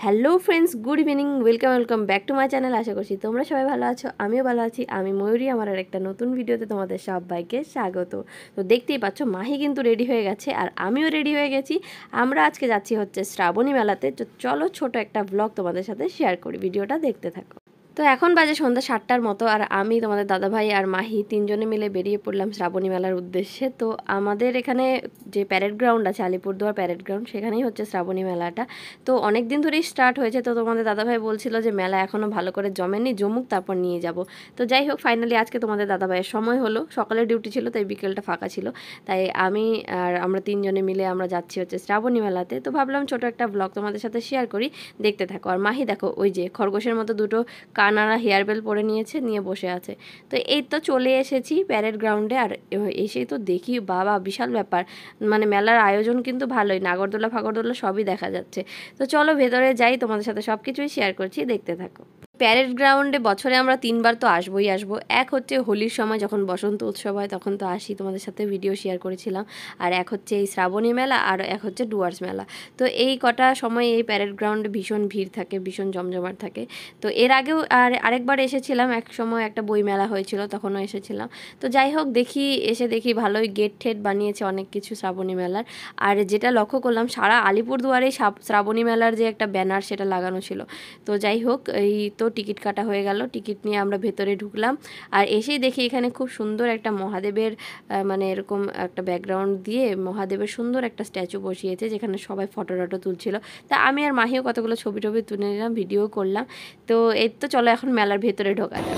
Hello friends, good evening, welcome back to my channel. আশা করছি তোমরা সবাই ভালো আছো, আমিও ভালো আছি। আমি ময়ূরী, আমার আর একটা নতুন ভিডিওতে তোমাদের সবাইকে স্বাগত। তো দেখতেই পাচ্ছ মাহি কিন্তু রেডি হয়ে গেছে আর আমিও রেডি হয়ে গেছি। আমরা আজকে যাচ্ছি হচ্ছে শ্রাবণী মেলাতে। তো চলো ছোট একটা ব্লগ তোমাদের সাথে শেয়ার করি, ভিডিওটা দেখতে থাকো। তো এখন বাজে সন্ধ্যা 7টার মতো আর আমি, তোমাদের দাদাভাই আর মাহি তিনজনে মিলে বেরিয়ে পড়লাম শ্রাবণী মেলার উদ্দেশ্যে। তো আমাদের এখানে যে প্যারেড গ্রাউন্ড আছে, আলিপুরদুয়ার প্যারেড গ্রাউন্ড, সেখানেই হচ্ছে শ্রাবণী মেলাটা। তো অনেক দিন ধরেই স্টার্ট হয়েছে। তো তোমাদের দাদাভাই বলছিল যে মেলা এখনও ভালো করে জমেনি, জমুক তারপর নিয়ে যাব। তো যাই হোক, ফাইনালি আজকে তোমাদের দাদাভাইয়ের সময় হলো। সকালে ডিউটি ছিল তাই বিকেলটা ফাঁকা ছিল, তাই আমি আর আমরা তিনজনে মিলে আমরা যাচ্ছি হচ্ছে শ্রাবণী মেলাতে। তো ভাবলাম ছোট একটা ব্লগ তোমাদের সাথে শেয়ার করি, দেখতে থাকো। আর মাহি দেখো, ওই যে খরগোশের মতো দুটো কানারা হেয়ার বেল পরে নিয়েছে, নিয়ে বসে আছে। তো এই তো চলে এসেছি প্যারেড গ্রাউন্ডে। আর এসেই তো দেখি বাবা, বিশাল ব্যাপার, মানে মেলার আয়োজন কিন্তু ভালোই, নাগরদোলা ফাগরদোলা সবই দেখা যাচ্ছে। তো চলো ভেতরে যাই, তোমাদের সাথে সব কিছুই শেয়ার করছি, দেখতে থাকো। প্যারেড গ্রাউন্ডে বছরে আমরা 3বার তো আসবোই আসবো। এক হচ্ছে হোলির সময়, যখন বসন্ত উৎসব হয় তখন তো আসি, তোমাদের সাথে ভিডিও শেয়ার করেছিলাম। আর এক হচ্ছে এই শ্রাবণী মেলা, আর এক হচ্ছে ডুয়ার্স মেলা। তো এই কটা সময় এই প্যারেড গ্রাউন্ডে ভীষণ ভিড় থাকে, ভীষণ জমজমাট থাকে। তো এর আগেও আরেকবার এসেছিলাম, এক সময় একটা বই মেলা হয়েছিল, তখনও এসেছিলাম। তো যাই হোক, দেখি ভালোই গেট ঠেট বানিয়েছে অনেক কিছু শ্রাবণী মেলার। আর যেটা লক্ষ্য করলাম, সারা আলিপুরদুয়ারেই শ্রাবণী মেলার যে একটা ব্যানার, সেটা লাগানো ছিল। তো যাই হোক, এই তো টিকিট কাটা হয়ে গেল, টিকিট নিয়ে আমরা ভেতরে ঢুকলাম। আর এসেই দেখি এখানে খুব সুন্দর একটা মহাদেবের মানে এরকম একটা ব্যাকগ্রাউন্ড দিয়ে মহাদেবের সুন্দর একটা স্ট্যাচু বসিয়েছে, যেখানে সবাই ফটো টটো তুলছিল। তা আমি আর মাহিও কতগুলো ছবি টবি তুলে নিলাম, ভিডিও করলাম। তো এই তো চলো এখন মেলার ভেতরে ঢোকা যাক।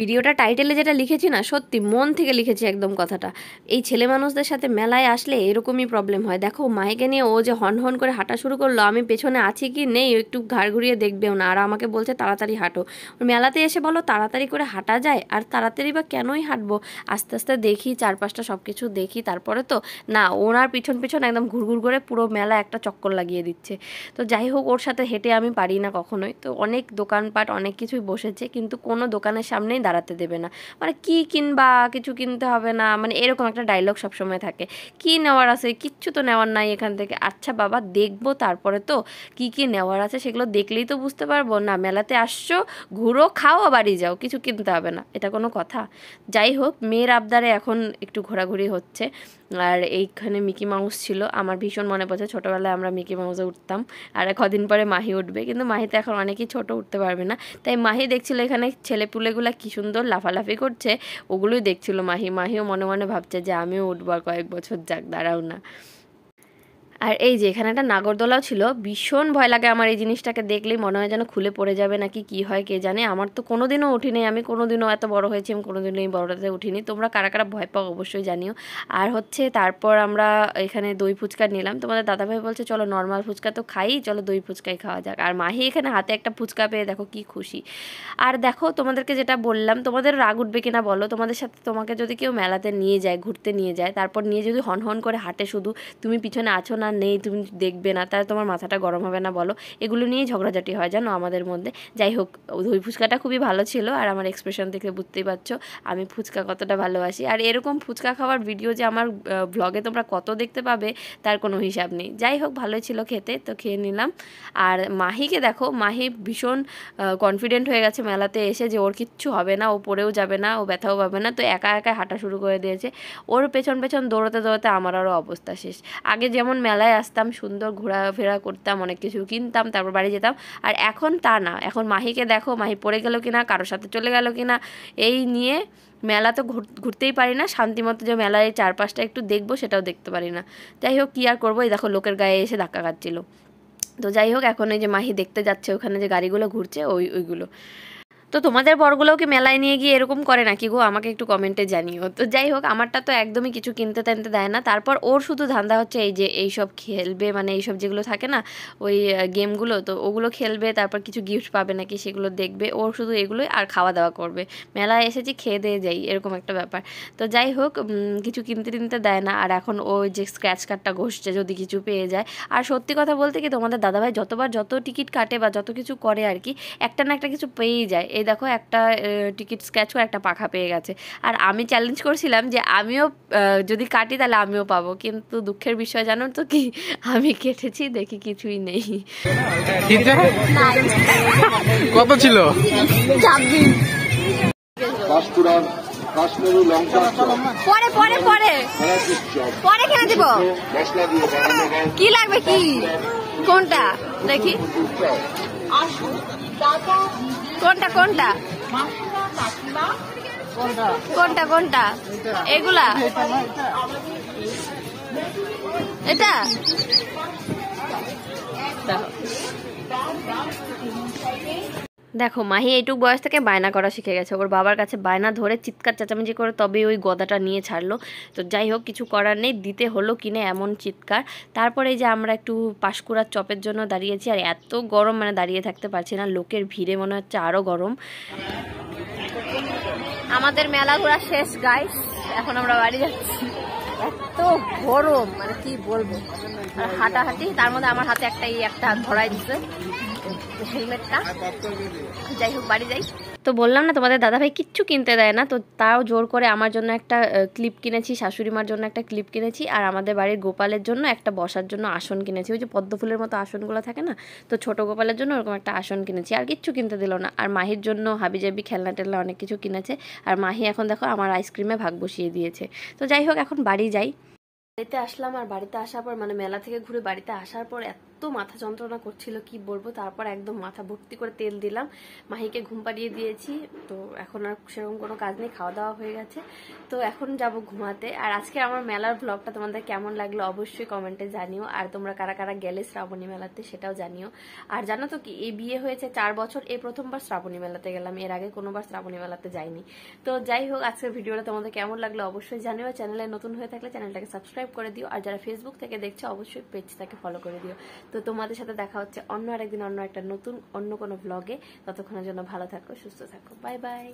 ভিডিওটা টাইটেলে যেটা লিখেছি না, সত্যি মন থেকে লিখেছি একদম কথাটা। এই ছেলে মানুষদের সাথে মেলায় আসলে এরকমই প্রবলেম হয়। দেখো মাইকে নিয়ে ও যে হন হন করে হাঁটা শুরু করলো, আমি পেছনে আছি কি নেই একটু ঘাড় ঘুরিয়ে দেখবেও না, আর আমাকে বলছে তাড়াতাড়ি হাঁটো। মেলাতে এসে বলো তাড়াতাড়ি করে হাঁটা যায়? আর তাড়াতাড়ি বা কেনই হাঁটবো, আস্তে আস্তে দেখি, চারপাশটা সব কিছু দেখি, তারপরে তো না, ওনার পিছন পিছন একদম ঘুরঘুর করে পুরো মেলা একটা চক্কর লাগিয়ে দিচ্ছে। তো যাই হোক, ওর সাথে হেঁটে আমি পারি না কখনোই। তো অনেক দোকানপাট অনেক কিছুই বসেছে, কিন্তু কোনো দোকানের সামনেই দাঁড়াতে দেবে না। মানে কি কিনবা, কিছু কিনতে হবে না, মানে এরকম একটা ডায়লগ সবসময় থাকে। কি নেওয়ার আছে, কিচ্ছু তো নেওয়ার নাই এখান থেকে। আচ্ছা বাবা, দেখবো তারপরে তো কি নেওয়ার আছে, সেগুলো দেখলেই তো বুঝতে পারবো। না, মেলাতে আসছো, ঘুরো, খাও, বাড়ি যাও, কিছু কিনতে হবে না, এটা কোনো কথা? যাই হোক, মেয়ের আবদারে এখন একটু ঘোরাঘুরি হচ্ছে। আর এইখানে মিকি মাউস ছিল, আমার ভীষণ মনে পড়ছে ছোটোবেলায় আমরা মিকি মাউসে উঠতাম। আর কদিন পরে মাহি উঠবে, কিন্তু মাহিতে এখন অনেকেই ছোট, উঠতে পারবে না। তাই মাহি দেখছিল এখানে ছেলেপুলেগুলা কি সুন্দর লাফালাফি করছে, ওগুলোই দেখছিল মাহিও মনে মনে ভাবছে যে আমিও উঠবো, আর কয়েক বছর যাক, দাঁড়াও না। আর এই যে এখানে একটা নাগরদোলাও ছিল, ভীষণ ভয় লাগে আমার এই জিনিসটাকে দেখলেই, মনে হয় যেন খুলে পড়ে যাবে নাকি, কি হয় কে জানে। আমার তো কোনোদিনও উঠিনি, আমি কোনোদিনও এত বড় হয়েছি, আমি কোনোদিনও এই বড়টাতে উঠিনি। তোমরা কারা কারা ভয় পাও অবশ্যই জানিও। আর হচ্ছে তারপর আমরা এখানে দই ফুচকা নিলাম। তোমাদের দাদাভাই বলছে চলো নর্মাল ফুচকা তো খাই, চলো দই ফুচকাই খাওয়া যাক। আর মাহি এখানে হাতে একটা ফুচকা পেয়ে দেখো কি খুশি। আর দেখো, তোমাদেরকে যেটা বললাম, তোমাদের রাগ উঠবে কিনা বলো, তোমাদের সাথে তোমাকে যদি কেউ মেলাতে নিয়ে যায়, ঘুরতে নিয়ে যায়, তারপর নিয়ে যদি হন হন করে হাঁটে, শুধু তুমি পিছনে আছো না নেই তুমি দেখবে না, তাহলে তোমার মাথাটা গরম হবে না বলো? এগুলো নিয়েই ঝগড়াঝাটি হয় জানো আমাদের মধ্যে। যাই হোক, দই ফুচকাটা খুবই ভালো ছিল, আর আমার এক্সপ্রেশন দেখে বুঝতেই পারছো আমি ফুচকা কতটা ভালোবাসি। আর এরকম ফুচকা খাওয়ার ভিডিও যে আমার ব্লগে তোমরা কত দেখতে পাবে তার কোনো হিসাব নেই। যাই হোক, ভালোই ছিল খেতে, তো খেয়ে নিলাম। আর মাহিকে দেখো, মাহি ভীষণ কনফিডেন্ট হয়ে গেছে মেলাতে এসে যে ওর কিচ্ছু হবে না, ও পড়েও যাবে না, ও ব্যথাও পাবে না। তো একা একা হাঁটা শুরু করে দিয়েছে। ওর পেছন পেছন দৌড়াতে দৌড়াতে আমার আরও অবস্থা শেষ। আগে যেমন মেলায় আসতাম, সুন্দর ঘোরাফেরা করতাম, অনেক কিছু কিনতাম, তারপর বাড়ি যেতাম। আর এখন তা না, এখন মাহিকে দেখো, মাহি পড়ে গেল কিনা, কারোর সাথে চলে গেল কিনা, এই নিয়ে মেলা তো ঘুরতেই পারি না শান্তিমতো, যে মেলায় চারপাশটা একটু দেখবো সেটাও দেখতে পারি না। যাই হোক, কী আর করবো, এই দেখো লোকের গায়ে এসে ধাক্কা খাচ্ছিল। তো যাই হোক, এখন এই যে মাহি দেখতে যাচ্ছে ওখানে যে গাড়িগুলো ঘুরছে, ওইগুলো। তো তোমাদের বরগুলোও কি মেলায় নিয়ে গিয়ে এরকম করে নাকি গো, আমাকে একটু কমেন্টে জানিও। তো যাই হোক, আমারটা তো একদমই কিছু কিনতে টানতে দেয় না। তারপর ওর শুধু ধান্দা হচ্ছে এই যে এইসব খেলবে, মানে এইসব যেগুলো থাকে না ওই গেমগুলো, তো ওগুলো খেলবে, তারপর কিছু গিফট পাবে নাকি সেগুলো দেখবে, ওর শুধু এগুলোই, আর খাওয়া দাওয়া করবে। মেলায় এসেছি, খেয়ে দিয়ে যাই, এরকম একটা ব্যাপার। তো যাই হোক, কিছু কিনতে টিনতে দেয় না। আর এখন ওই যে স্ক্র্যাচ কার্ডটা ঘষছে যদি কিছু পেয়ে যায়। আর সত্যি কথা বলতে কি, তোমাদের দাদাভাই যতবার যত টিকিট কাটে বা যত কিছু করে আর কি, একটা না একটা কিছু পেয়েই যায়। এই দেখো একটা টিকিট স্ক্র্যাচ করে একটা পাখা পেয়ে গেছে। আর আমি চ্যালেঞ্জ করছিলাম যে আমিও যদি কাটি তাহলে আমিও পাবো, কিন্তু দুঃখের বিষয় জানো তো কি, আমি কেটেছি দেখি কিছুই নেই। কত ছিল? 26। পরে পরে পরে পরে কিনে দিব। কি লাগবে কি? কোনটা দেখি, কোনটা কোনটা কোনটা কোনটা? এগুলা, এটা দেখো মাহি এইটুক বয়স থেকে বায়না করা শিখে গেছে। ওর বাবার কাছে বায়না ধরে চিৎকার চেঁচামেচি করে তবে ওই গদাটা নিয়ে ছাড়লো। তো যাই হোক, কিছু করার নেই, দিতে হলো কিনে এমন চিৎকার। তারপরে এই যে আমরা একটু পাঁশকুড়ার চপের জন্য দাঁড়িয়েছি, আর এত গরম মানে দাঁড়িয়ে থাকতে পারছি না, লোকের ভিড়ে মনে হচ্ছে আরও গরম। আমাদের মেলা ঘোরা শেষ গাইস, এখন আমরা বাড়ি যাচ্ছি। এত গরম মানে কি বলবো, আর হাঁটাহাঁটি, তার মধ্যে আমার হাতে একটা ধরাই দিচ্ছে হেলমেটটা। যাই হোক বাড়ি যাই। তো বললাম না তোমাদের দাদাভাই কিচ্ছু কিনতে দেয় না, তো তাও জোর করে আমার জন্য একটা ক্লিপ কিনেছি, শাশুড়ি মার জন্য একটা ক্লিপ কিনেছি, আর আমাদের বাড়ির গোপালের জন্য একটা বসার জন্য আসন কিনেছি। ওই যে পদ্ম ফুলের মতো আসনগুলো থাকে না, তো ছোট গোপালের জন্য ওরকম একটা আসন কিনেছি। আর কিচ্ছু কিনতে দিল না। আর মাহির জন্য হাবিজাবি খেলনা টেলনা অনেক কিছু কিনেছে। আর মাহি এখন দেখো আমার আইসক্রিমে ভাগ বসিয়ে দিয়েছে। তো যাই হোক এখন বাড়ি যাই। বাড়িতে আসলাম, আর বাড়িতে আসার পর মানে মেলা থেকে ঘুরে বাড়িতে আসার পর এত মাথা যন্ত্রণা করছিল কি বলবো। তারপর একদম মাথা ভর্তি করে তেল দিলাম, মাহিকে ঘুম পাড়িয়ে দিয়েছি। তো এখন আর সেরকম কোনো কাজ নেই, খাওয়া দাওয়া হয়ে গেছে। তো এখন যাব ঘুমাতে। আর আজকে আমার মেলার ব্লগটা তোমাদের কেমন লাগলো অবশ্যই কমেন্টে জানিও। আর তোমরা কারা কারা গেলে শ্রাবণী মেলাতে সেটাও জানিও। আর জানো তো কি, এই বিয়ে হয়েছে 4 বছর, এই প্রথমবার শ্রাবণী মেলাতে গেলাম, এর আগে কোনোবার শ্রাবণী মেলাতে যাইনি। তো যাই হোক, আজকের ভিডিওটা তোমাদের কেমন লাগলো অবশ্যই জানিও। চ্যানেলে নতুন হয়ে থাকলে চ্যানেলটাকে সাবস্ক্রাইব করে দিও, আর যারা ফেসবুক থেকে দেখছো অবশ্যই পেজটাকে ফলো করে দিও। তো তোমাদের সাথে দেখা হচ্ছে অন্য আরেকদিন অন্য একটা নতুন অন্য কোনো ব্লগে। ততক্ষণের জন্য ভালো থাকো, সুস্থ থাকো, বাই বাই।